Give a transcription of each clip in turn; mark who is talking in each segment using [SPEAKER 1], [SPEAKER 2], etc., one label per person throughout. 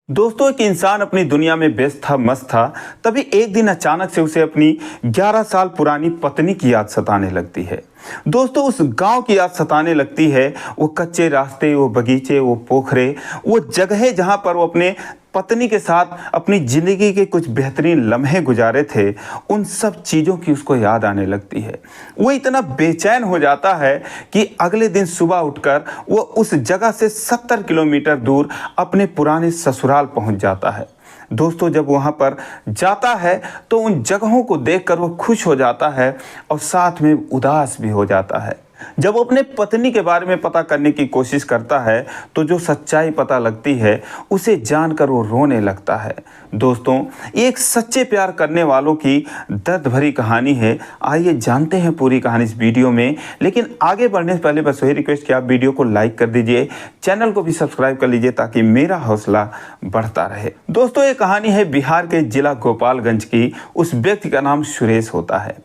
[SPEAKER 1] दोस्तों, एक इंसान अपनी दुनिया में व्यस्त था, मस्त था। तभी एक दिन अचानक से उसे अपनी 11 साल पुरानी पत्नी की याद सताने लगती है। दोस्तों, उस गांव की याद सताने लगती है। वो कच्चे रास्ते, वो बगीचे, वो पोखरे, वो जगह जहां पर वो अपने पत्नी के साथ अपनी जिंदगी के कुछ बेहतरीन लम्हे गुजारे थे, उन सब चीज़ों की उसको याद आने लगती है। वो इतना बेचैन हो जाता है कि अगले दिन सुबह उठकर वो उस जगह से 70 किलोमीटर दूर अपने पुराने ससुराल पहुंच जाता है। दोस्तों, जब वहाँ पर जाता है तो उन जगहों को देखकर वो खुश हो जाता है और साथ में उदास भी हो जाता है। जब वो अपने पत्नी के बारे में पता करने की कोशिश करता है तो जो सच्चाई पता लगती है उसे जानकर वो रोने लगता है। दोस्तों, ये एक सच्चे प्यार करने वालों की दर्द भरी कहानी है। आइए जानते हैं पूरी कहानी इस वीडियो में। लेकिन आगे बढ़ने से पहले बस वही रिक्वेस्ट कि आप वीडियो को लाइक कर दीजिए, चैनल को भी सब्सक्राइब कर लीजिए ताकि मेरा हौसला बढ़ता रहे। दोस्तों, ये कहानी है बिहार के जिला गोपालगंज की। उस व्यक्ति का नाम सुरेश होता है।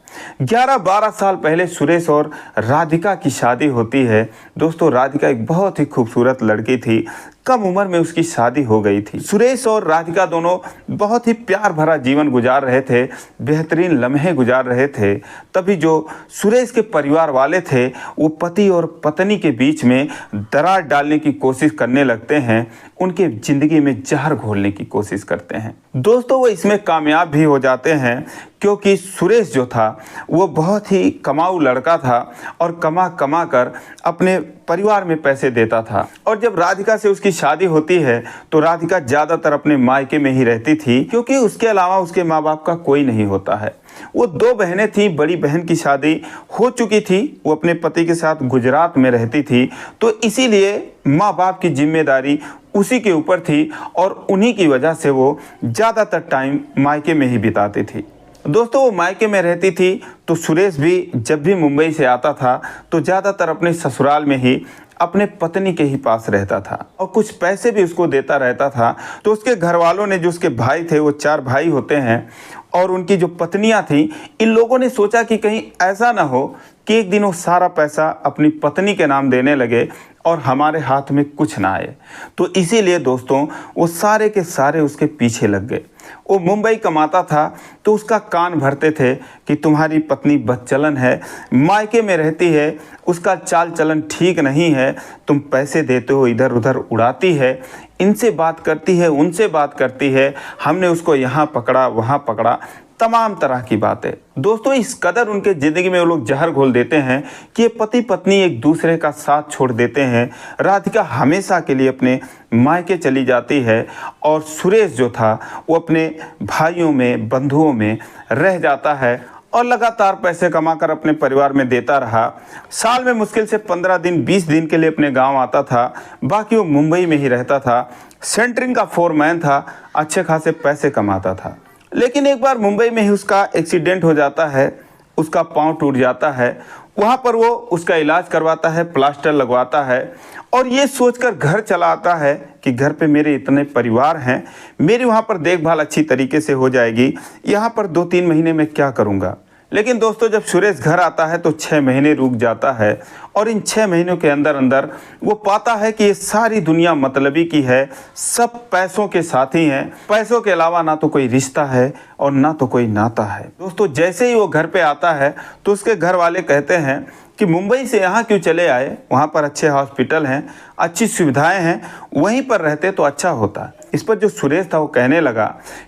[SPEAKER 1] 11-12 साल पहले सुरेश और राधिका की शादी होती है। दोस्तों, राधिका एक बहुत ही खूबसूरत लड़की थी। कम उम्र में उसकी शादी हो गई थी। सुरेश और राधिका दोनों बहुत ही प्यार भरा जीवन गुजार रहे थे, बेहतरीन लम्हे गुजार रहे थे। तभी जो सुरेश के परिवार वाले थे वो पति और पत्नी के बीच में दरार डालने की कोशिश करने लगते हैं, उनके ज़िंदगी में जहर घोलने की कोशिश करते हैं। दोस्तों, वो इसमें कामयाब भी हो जाते हैं क्योंकि सुरेश जो था वो बहुत ही कमाऊ लड़का था और कमा कमा कर अपने परिवार में पैसे देता था। और जब राधिका से उसकी शादी होती है तो राधिका ज़्यादातर अपने मायके में ही रहती थी क्योंकि उसके अलावा उसके माँ बाप का कोई नहीं होता है। वो 2 बहनें थीं। बड़ी बहन की शादी हो चुकी थी, वो अपने पति के साथ गुजरात में रहती थी, तो इसीलिए माँ बाप की जिम्मेदारी उसी के ऊपर थी और उन्हीं की वजह से वो ज़्यादातर टाइम मायके में ही बिताती थी। दोस्तों, वो मायके में रहती थी तो सुरेश भी जब भी मुंबई से आता था तो ज़्यादातर अपने ससुराल में ही अपने पत्नी के ही पास रहता था और कुछ पैसे भी उसको देता रहता था। तो उसके घर वालों ने, जो उसके भाई थे, वो 4 भाई होते हैं, और उनकी जो पत्नियां थीं, इन लोगों ने सोचा कि कहीं ऐसा ना हो कि एक दिन वो सारा पैसा अपनी पत्नी के नाम देने लगे और हमारे हाथ में कुछ ना आए। तो इसीलिए दोस्तों, वो सारे के सारे उसके पीछे लग गए। वो मुंबई कमाता था तो उसका कान भरते थे कि तुम्हारी पत्नी बदचलन है, मायके में रहती है, उसका चाल चलन ठीक नहीं है, तुम पैसे देते हो इधर उधर उड़ाती है, इनसे बात करती है, उनसे बात करती है, हमने उसको यहाँ पकड़ा वहाँ पकड़ा, तमाम तरह की बातें। दोस्तों, इस कदर उनके ज़िंदगी में वो लोग जहर घोल देते हैं कि ये पति पत्नी एक दूसरे का साथ छोड़ देते हैं। राधिका हमेशा के लिए अपने मायके चली जाती है और सुरेश जो था वो अपने भाइयों में, बंधुओं में रह जाता है और लगातार पैसे कमाकर अपने परिवार में देता रहा। साल में मुश्किल से 15 दिन 20 दिन के लिए अपने गांव आता था, बाकी वो मुंबई में ही रहता था। सेंटरिंग का फोरमैन था, अच्छे खासे पैसे कमाता था। लेकिन एक बार मुंबई में ही उसका एक्सीडेंट हो जाता है, उसका पाँव टूट जाता है। वहाँ पर वो उसका इलाज करवाता है, प्लास्टर लगवाता है और ये सोचकर घर चला आता है कि घर पे मेरे इतने परिवार हैं, मेरी वहाँ पर देखभाल अच्छी तरीके से हो जाएगी, यहाँ पर 2-3 महीने में क्या करूँगा। लेकिन दोस्तों, जब सुरेश घर आता है तो 6 महीने रुक जाता है और इन 6 महीनों के अंदर अंदर वो पाता है कि ये सारी दुनिया मतलबी की है, सब पैसों के साथी हैं, पैसों के अलावा ना तो कोई रिश्ता है और ना तो कोई नाता है। दोस्तों, जैसे ही वो घर पे आता है तो उसके घर वाले कहते हैं कि मुंबई से यहाँ क्यों चले आए, वहाँ पर अच्छे हॉस्पिटल हैं, अच्छी सुविधाएं हैं, वहीं पर रहते तो अच्छा होता। इस पर जो सुरेश था वो कहने लगा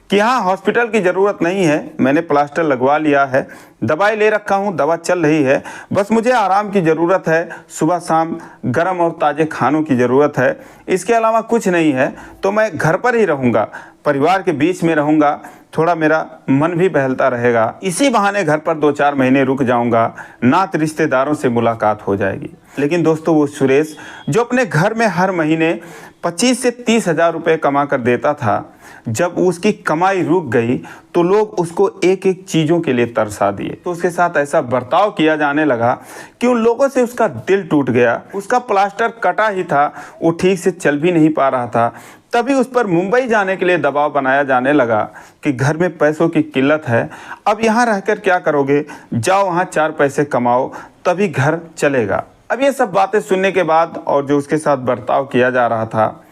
[SPEAKER 1] कि यहाँ हॉस्पिटल की ज़रूरत नहीं है, मैंने प्लास्टर लगवा लिया है, दवाई ले रखा हूँ, दवा चल रही है, बस मुझे आराम की ज़रूरत है, सुबह शाम गर्म और ताज़े खानों की ज़रूरत है, इसके अलावा कुछ नहीं है। तो मैं घर पर ही रहूँगा, परिवार के बीच में रहूँगा, थोड़ा मेरा मन भी बहलता रहेगा, इसी बहाने घर पर 2-4 महीने रुक जाऊँगा, नात रिश्तेदारों से मुलाकात हो जाएगी। लेकिन दोस्तों, वो सुरेश जो अपने घर में हर महीने 25 से 30 हज़ार रुपये कमा कर देता था, जब उसकी कमाई रुक गई तो लोग उसको एक एक चीज़ों के लिए तरसा दिए। तो उसके साथ ऐसा बर्ताव किया जाने लगा कि उन लोगों से उसका दिल टूट गया। उसका प्लास्टर कटा ही था, वो ठीक से चल भी नहीं पा रहा था। तभी उस पर मुंबई जाने के लिए दबाव बनाया जाने लगा कि घर में पैसों की किल्लत है, अब यहाँ रहकर क्या करोगे, जाओ वहाँ 4 पैसे कमाओ तभी घर चलेगा। अब ये सब बातें सुनने के बाद और जो उसके साथ बर्ताव किया जा रहा था,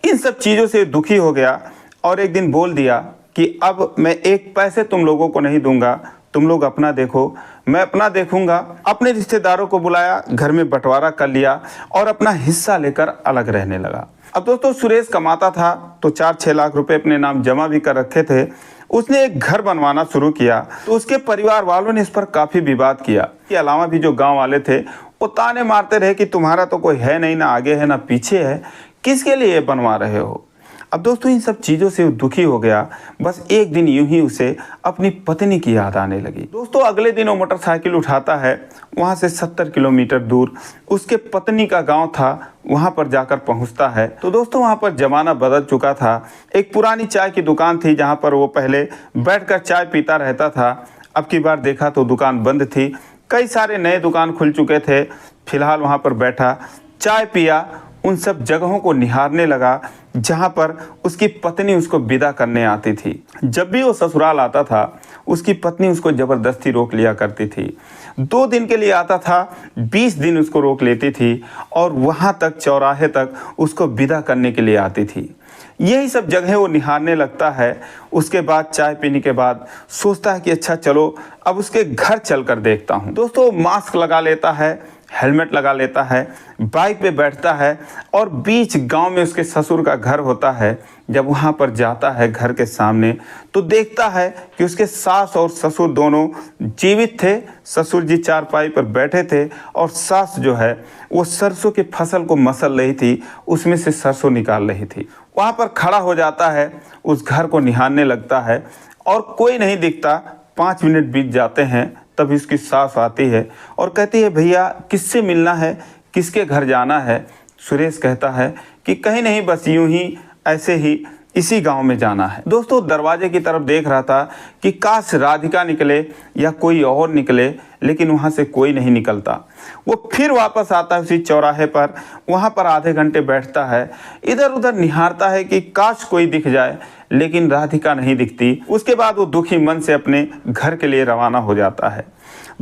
[SPEAKER 1] इन सब चीज़ों से दुखी हो गया और एक दिन बोल दिया कि अब मैं एक पैसे तुम लोगों को नहीं दूंगा, तुम लोग अपना देखो, मैं अपना देखूंगा। अपने रिश्तेदारों को बुलाया, घर में बंटवारा कर लिया और अपना हिस्सा लेकर अलग रहने लगा। अब दोस्तों सुरेश कमाता था तो 4-6 लाख रुपए अपने नाम जमा भी कर रखे थे। उसने एक घर बनवाना शुरू किया तो उसके परिवार वालों ने इस पर काफ़ी विवाद किया। इसके अलावा भी जो गांव वाले थे वो ताने मारते रहे कि तुम्हारा तो कोई है नहीं, ना आगे है ना पीछे है, किसके लिए बनवा रहे हो। अब दोस्तों इन सब चीज़ों से दुखी हो गया। बस एक दिन यूं ही उसे अपनी पत्नी की याद आने लगी। दोस्तों अगले दिन वो मोटरसाइकिल उठाता है, वहाँ से 70 किलोमीटर दूर उसके पत्नी का गांव था, वहाँ पर जाकर पहुँचता है। तो दोस्तों वहाँ पर ज़माना बदल चुका था। एक पुरानी चाय की दुकान थी जहाँ पर वो पहले बैठकर चाय पीता रहता था। अब की बार देखा तो दुकान बंद थी। कई सारे नए दुकान खुल चुके थे। फिलहाल वहाँ पर बैठा चाय पिया, उन सब जगहों को निहारने लगा जहाँ पर उसकी पत्नी उसको विदा करने आती थी। जब भी वो ससुराल आता था उसकी पत्नी उसको ज़बरदस्ती रोक लिया करती थी। 2 दिन के लिए आता था, 20 दिन उसको रोक लेती थी और वहाँ तक चौराहे तक उसको विदा करने के लिए आती थी। यही सब जगह वो निहारने लगता है। उसके बाद चाय पीने के बाद सोचता है कि अच्छा चलो अब उसके घर चल कर देखता हूँ। दोस्तों मास्क लगा लेता है, हेलमेट लगा लेता है, बाइक पे बैठता है और बीच गांव में उसके ससुर का घर होता है। जब वहां पर जाता है घर के सामने तो देखता है कि उसके सास और ससुर दोनों जीवित थे। ससुर जी चारपाई पर बैठे थे और सास जो है वो सरसों की फसल को मसल रही थी, उसमें से सरसों निकाल रही थी। वहाँ पर खड़ा हो जाता है, उस घर को निहारने लगता है और कोई नहीं दिखता। 5 मिनट बीत जाते हैं, तभी उसकी सास आती है और कहती है भैया किससे मिलना है, किसके घर जाना है। सुरेश कहता है कि कहीं नहीं, बस यूं ही ऐसे ही इसी गांव में जाना है। दोस्तों दरवाजे की तरफ देख रहा था कि काश राधिका निकले या कोई और निकले, लेकिन वहाँ से कोई नहीं निकलता। वो फिर वापस आता है उसी चौराहे पर, वहाँ पर आधे घंटे बैठता है, इधर उधर निहारता है कि काश कोई दिख जाए, लेकिन राधिका नहीं दिखती। उसके बाद वो दुखी मन से अपने घर के लिए रवाना हो जाता है।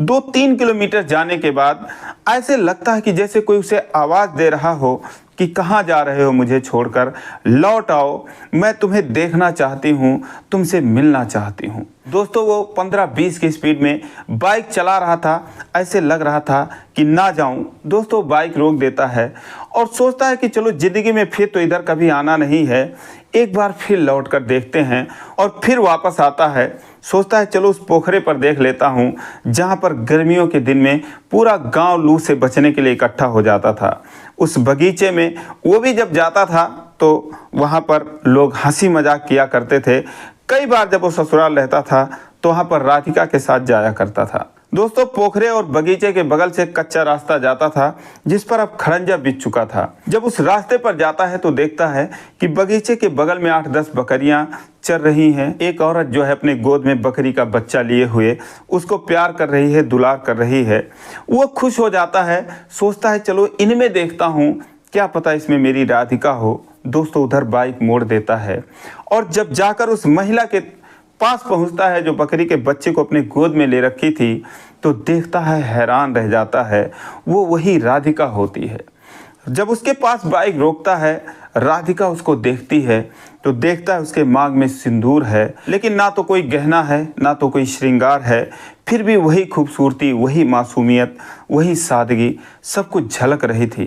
[SPEAKER 1] 2-3 किलोमीटर जाने के बाद ऐसे लगता है कि जैसे कोई उसे आवाज़ दे रहा हो कि कहाँ जा रहे हो, मुझे छोड़कर लौट आओ, मैं तुम्हें देखना चाहती हूँ, तुमसे मिलना चाहती हूँ। दोस्तों वो 15-20 की स्पीड में बाइक चला रहा था, ऐसे लग रहा था कि ना जाऊँ। दोस्तों बाइक रोक देता है और सोचता है कि चलो ज़िंदगी में फिर तो इधर कभी आना नहीं है, एक बार फिर लौट कर देखते हैं। और फिर वापस आता है, सोचता है चलो उस पोखरे पर देख लेता हूँ जहाँ पर गर्मियों के दिन में पूरा गांव लू से बचने के लिए इकट्ठा हो जाता था। उस बगीचे में वो भी जब जाता था तो वहाँ पर लोग हंसी मजाक किया करते थे। कई बार जब वो ससुराल रहता था तो वहाँ पर राधिका के साथ जाया करता था। दोस्तों पोखरे और बगीचे के बगल से कच्चा रास्ता जाता था जिस पर अब खड़ंजा बिछ चुका था। जब उस रास्ते पर जाता है तो देखता है कि बगीचे के बगल में 8-10 बकरियां चर रही हैं। एक औरत जो है अपने गोद में बकरी का बच्चा लिए हुए उसको प्यार कर रही है, दुलार कर रही है। वो खुश हो जाता है, सोचता है चलो इनमें देखता हूँ, क्या पता इसमें मेरी राधिका हो। दोस्तों उधर बाइक मोड़ देता है और जब जाकर उस महिला के पास पहुंचता है जो बकरी के बच्चे को अपने गोद में ले रखी थी, तो देखता है, हैरान रह जाता है, वो वही राधिका होती है। जब उसके पास बाइक रोकता है, राधिका उसको देखती है तो देखता है उसके मांग में सिंदूर है, लेकिन ना तो कोई गहना है ना तो कोई श्रृंगार है, फिर भी वही खूबसूरती, वही मासूमियत, वही सादगी सब कुछ झलक रही थी।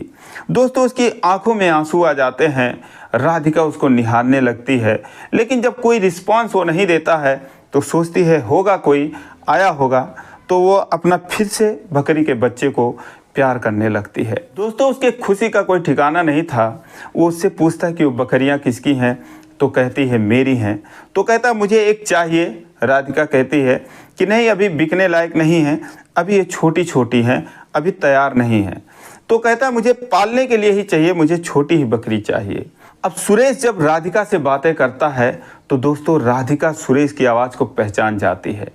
[SPEAKER 1] दोस्तों उसकी आंखों में आंसू आ जाते हैं। राधिका उसको निहारने लगती है, लेकिन जब कोई रिस्पांस वो नहीं देता है तो सोचती है होगा कोई आया होगा, तो वो अपना फिर से बकरी के बच्चे को प्यार करने लगती है। दोस्तों उसके खुशी का कोई ठिकाना नहीं था। वो उससे पूछता है कि वो बकरियां किसकी हैं, तो कहती है मेरी हैं। तो कहता मुझे एक चाहिए। राधिका कहती है कि नहीं अभी बिकने लायक नहीं है, अभी ये छोटी छोटी हैं, अभी तैयार नहीं है। तो कहता मुझे पालने के लिए ही चाहिए, मुझे छोटी ही बकरी चाहिए। अब सुरेश जब राधिका से बातें करता है तो दोस्तों राधिका सुरेश की आवाज़ को पहचान जाती है।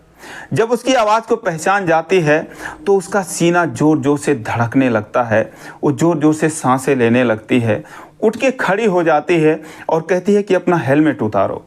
[SPEAKER 1] जब उसकी आवाज़ को पहचान जाती है तो उसका सीना जोर जोर से धड़कने लगता है, वो जोर जोर से सांसें लेने लगती है, उठ के खड़ी हो जाती है और कहती है कि अपना हेलमेट उतारो।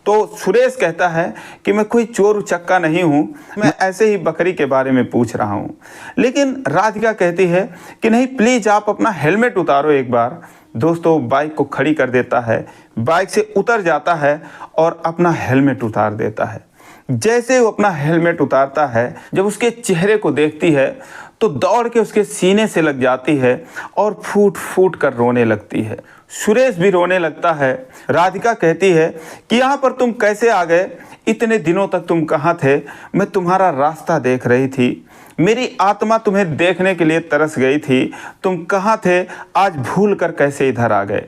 [SPEAKER 1] तो सुरेश कहता है कि मैं कोई चोर उचक्का नहीं हूँ, मैं ऐसे ही बकरी के बारे में पूछ रहा हूँ। लेकिन राधिका कहती है कि नहीं प्लीज़ आप अपना हेलमेट उतारो एक बार। दोस्तों बाइक को खड़ी कर देता है, बाइक से उतर जाता है और अपना हेलमेट उतार देता है। जैसे वो अपना हेलमेट उतारता है, जब उसके चेहरे को देखती है तो दौड़ के उसके सीने से लग जाती है और फूट फूट कर रोने लगती है। सुरेश भी रोने लगता है। राधिका कहती है कि यहाँ पर तुम कैसे आ गए, इतने दिनों तक तुम कहाँ थे, मैं तुम्हारा रास्ता देख रही थी, मेरी आत्मा तुम्हें देखने के लिए तरस गई थी, तुम कहाँ थे, आज भूल कर कैसे इधर आ गए।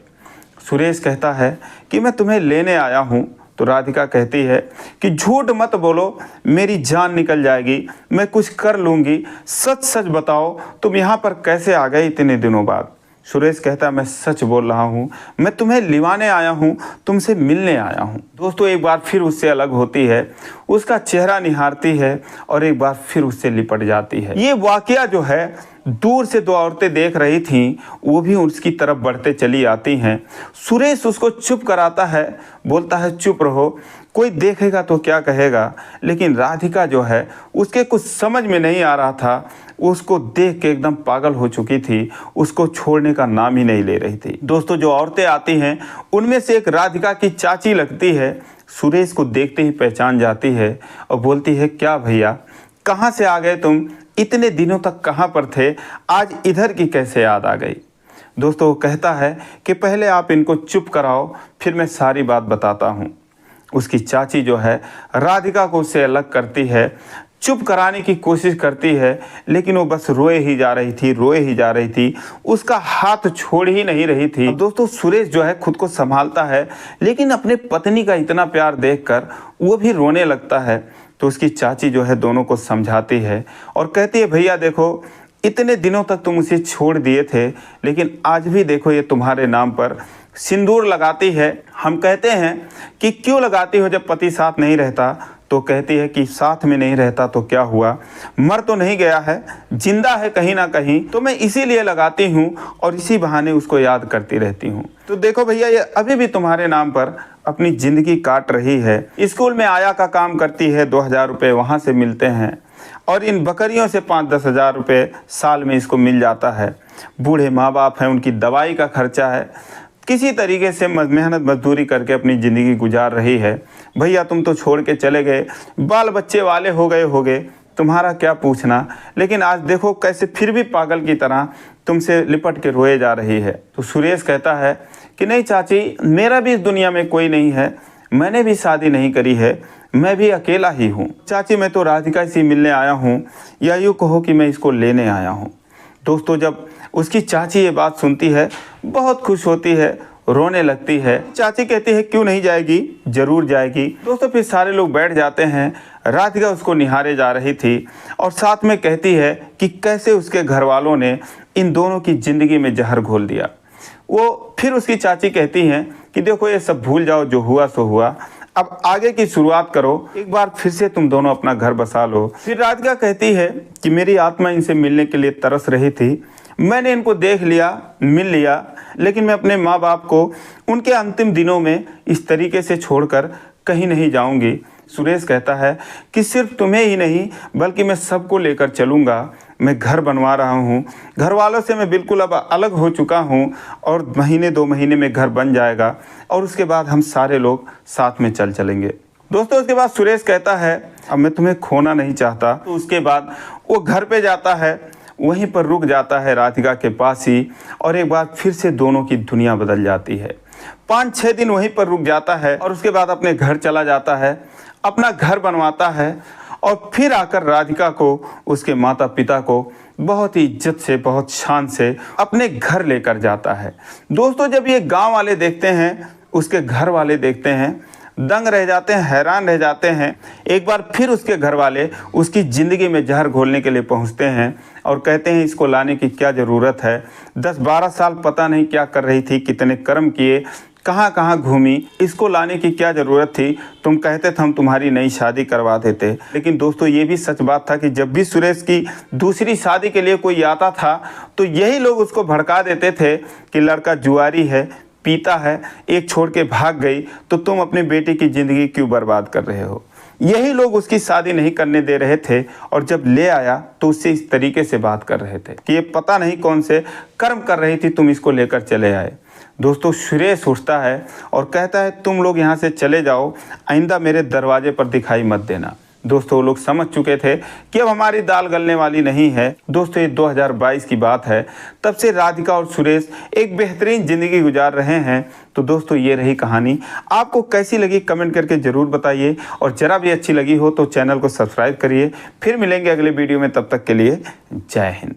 [SPEAKER 1] सुरेश कहता है कि मैं तुम्हें लेने आया हूँ। तो राधिका कहती है कि झूठ मत बोलो, मेरी जान निकल जाएगी, मैं कुछ कर लूँगी, सच सच बताओ तुम यहाँ पर कैसे आ गए इतने दिनों बाद। सुरेश कहता है मैं सच बोल रहा हूँ, मैं तुम्हें लिवाने आया हूँ, तुमसे मिलने आया हूँ। दोस्तों एक बार फिर उससे अलग होती है, उसका चेहरा निहारती है और एक बार फिर उससे लिपट जाती है। ये वाकया जो है दूर से दो औरतें देख रही थीं, वो भी उसकी तरफ बढ़ते चली आती हैं। सुरेश उसको चुप कराता है, बोलता है चुप रहो, कोई देखेगा तो क्या कहेगा। लेकिन राधिका जो है उसके कुछ समझ में नहीं आ रहा था, उसको देख के एकदम पागल हो चुकी थी, उसको छोड़ने का नाम ही नहीं ले रही थी। दोस्तों जो औरतें आती हैं उनमें से एक राधिका की चाची लगती है, सुरेश को देखते ही पहचान जाती है और बोलती है क्या भैया, कहाँ से आ गए तुम, इतने दिनों तक कहाँ पर थे, आज इधर की कैसे याद आ गई। दोस्तों वो कहता है कि पहले आप इनको चुप कराओ, फिर मैं सारी बात बताता हूँ। उसकी चाची जो है राधिका को उससे अलग करती है, चुप कराने की कोशिश करती है, लेकिन वो बस रोए ही जा रही थी, रोए ही जा रही थी, उसका हाथ छोड़ ही नहीं रही थी। अब दोस्तों सुरेश जो है खुद को संभालता है, लेकिन अपने पत्नी का इतना प्यार देखकर वो भी रोने लगता है। तो उसकी चाची जो है दोनों को समझाती है और कहती है भैया देखो, इतने दिनों तक तुम उसे छोड़ दिए थे, लेकिन आज भी देखो ये तुम्हारे नाम पर सिंदूर लगाती है। हम कहते हैं कि क्यों लगाती हो जब पति साथ नहीं रहता, तो कहती है कि साथ में नहीं रहता तो क्या हुआ, मर तो नहीं गया है, जिंदा है कहीं ना कहीं, तो मैं इसीलिए लगाती हूँ और इसी बहाने उसको याद करती रहती हूँ। तो देखो भैया ये अभी भी तुम्हारे नाम पर अपनी ज़िंदगी काट रही है। स्कूल में आया का काम करती है, 2000 रुपये वहाँ से मिलते हैं और इन बकरियों से 5-10 हज़ार रुपये साल में इसको मिल जाता है। बूढ़े माँ बाप हैं, उनकी दवाई का खर्चा है, किसी तरीके से मेहनत मजदूरी करके अपनी ज़िंदगी गुजार रही है। भैया तुम तो छोड़ के चले गए, बाल बच्चे वाले हो गए, तुम्हारा क्या पूछना, लेकिन आज देखो कैसे फिर भी पागल की तरह तुमसे लिपट के रोए जा रही है। तो सुरेश कहता है कि नहीं चाची, मेरा भी इस दुनिया में कोई नहीं है, मैंने भी शादी नहीं करी है, मैं भी अकेला ही हूँ। चाची मैं तो राधिका से मिलने आया हूँ, या यूँ कहो कि मैं इसको लेने आया हूँ। दोस्तों जब उसकी चाची ये बात सुनती है बहुत खुश होती है, रोने लगती है। चाची कहती है क्यों नहीं जाएगी, जरूर जाएगी। दोस्तों फिर सारे लोग बैठ जाते हैं। राधिका उसको निहारे जा रही थी और साथ में कहती है कि कैसे उसके घर वालों ने इन दोनों की ज़िंदगी में जहर घोल दिया। वो फिर उसकी चाची कहती हैं कि देखो ये सब भूल जाओ, जो हुआ सो हुआ, अब आगे की शुरुआत करो, एक बार फिर से तुम दोनों अपना घर बसा लो। फिर राधिका कहती है कि मेरी आत्मा इनसे मिलने के लिए तरस रही थी, मैंने इनको देख लिया, मिल लिया, लेकिन मैं अपने माँ बाप को उनके अंतिम दिनों में इस तरीके से छोड़कर कहीं नहीं जाऊंगी। सुरेश कहता है कि सिर्फ तुम्हें ही नहीं बल्कि मैं सबको लेकर चलूँगा, मैं घर बनवा रहा हूँ, घर वालों से मैं बिल्कुल अब अलग हो चुका हूँ और महीने 2 महीने में घर बन जाएगा और उसके बाद हम सारे लोग साथ में चलेंगे। दोस्तों उसके बाद सुरेश कहता है अब मैं तुम्हें खोना नहीं चाहता। तो उसके बाद वो घर पे जाता है, वहीं पर रुक जाता है राधिका के पास ही, और एक बार फिर से दोनों की दुनिया बदल जाती है। 5-6 दिन वहीं पर रुक जाता है और उसके बाद अपने घर चला जाता है, अपना घर बनवाता है और फिर आकर राधिका को, उसके माता पिता को बहुत ही इज्जत से, बहुत शान से अपने घर लेकर जाता है। दोस्तों जब ये गांव वाले देखते हैं, उसके घर वाले देखते हैं, दंग रह जाते हैं, हैरान रह जाते हैं। एक बार फिर उसके घर वाले उसकी ज़िंदगी में जहर घोलने के लिए पहुंचते हैं और कहते हैं इसको लाने की क्या ज़रूरत है, 10-12 साल पता नहीं क्या कर रही थी, कितने कर्म किए, कहाँ कहाँ घूमी, इसको लाने की क्या ज़रूरत थी, तुम कहते थे हम तुम्हारी नई शादी करवा देते। लेकिन दोस्तों ये भी सच बात था कि जब भी सुरेश की दूसरी शादी के लिए कोई आता था तो यही लोग उसको भड़का देते थे कि लड़का जुआरी है, पीता है, एक छोड़ के भाग गई तो तुम अपनी बेटी की ज़िंदगी क्यों बर्बाद कर रहे हो। यही लोग उसकी शादी नहीं करने दे रहे थे और जब ले आया तो उससे इस तरीके से बात कर रहे थे कि ये पता नहीं कौन से कर्म कर रही थी, तुम इसको लेकर चले आए। दोस्तों सुरेश उठता है और कहता है तुम लोग यहाँ से चले जाओ, आइंदा मेरे दरवाजे पर दिखाई मत देना। दोस्तों वो लोग समझ चुके थे कि अब हमारी दाल गलने वाली नहीं है। दोस्तों ये 2022 की बात है। तब से राधिका और सुरेश एक बेहतरीन ज़िंदगी गुजार रहे हैं। तो दोस्तों ये रही कहानी। आपको कैसी लगी कमेंट करके ज़रूर बताइए, और ज़रा भी अच्छी लगी हो तो चैनल को सब्सक्राइब करिए। फिर मिलेंगे अगले वीडियो में, तब तक के लिए जय हिंद।